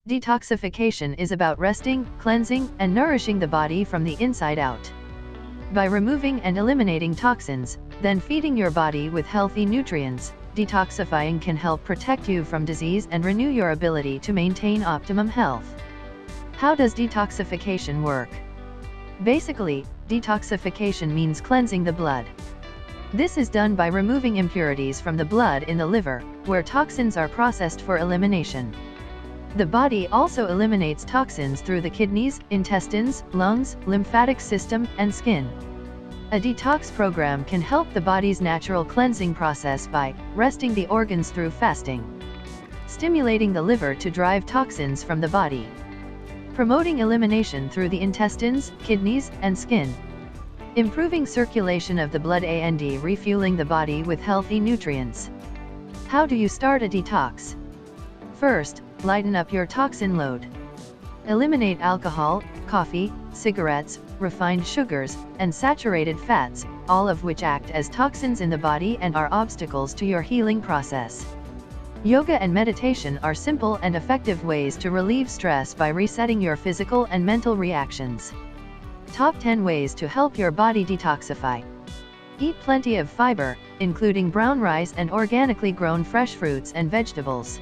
Detoxification is about resting, cleansing, and nourishing the body from the inside out. By removing and eliminating toxins, then feeding your body with healthy nutrients, detoxifying can help protect you from disease and renew your ability to maintain optimum health. How does detoxification work? Basically, detoxification means cleansing the blood. This is done by removing impurities from the blood in the liver, where toxins are processed for elimination. The body also eliminates toxins through the kidneys, intestines, lungs, lymphatic system, and skin. A detox program can help the body's natural cleansing process by resting the organs through fasting, stimulating the liver to drive toxins from the body, promoting elimination through the intestines, kidneys, and skin, improving circulation of the blood and refueling the body with healthy nutrients. How do you start a detox? First, lighten up your toxin load. Eliminate alcohol, coffee, cigarettes, refined sugars, and saturated fats, all of which act as toxins in the body and are obstacles to your healing process. Yoga and meditation are simple and effective ways to relieve stress by resetting your physical and mental reactions. Top 10 ways to help your body detoxify. Eat plenty of fiber, including brown rice and organically grown fresh fruits and vegetables.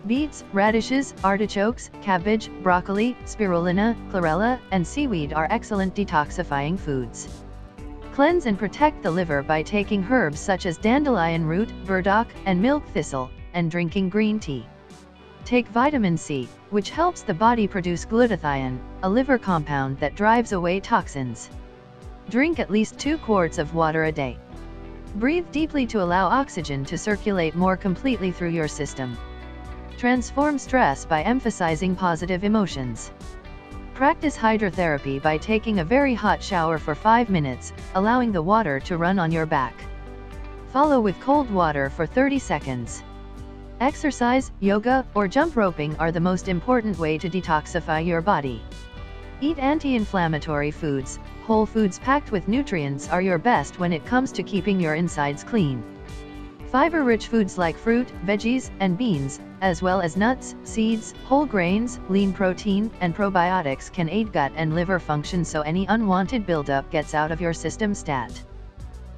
Beets, radishes, artichokes, cabbage, broccoli, spirulina, chlorella, and seaweed are excellent detoxifying foods. Cleanse and protect the liver by taking herbs such as dandelion root, burdock, and milk thistle, and drinking green tea. Take vitamin C, which helps the body produce glutathione, a liver compound that drives away toxins. Drink at least 2 quarts of water a day. Breathe deeply to allow oxygen to circulate more completely through your system. Transform stress by emphasizing positive emotions. Practice hydrotherapy by taking a very hot shower for 5 minutes, allowing the water to run on your back. Follow with cold water for 30 seconds. Exercise, yoga, or jump roping are the most important way to detoxify your body. Eat anti-inflammatory foods. Whole foods packed with nutrients are your best when it comes to keeping your insides clean. Fiber-rich foods like fruit, veggies, and beans, as well as nuts, seeds, whole grains, lean protein, and probiotics can aid gut and liver function so any unwanted buildup gets out of your system stat.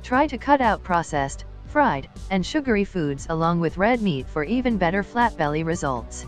Try to cut out processed, fried, and sugary foods along with red meat for even better flat belly results.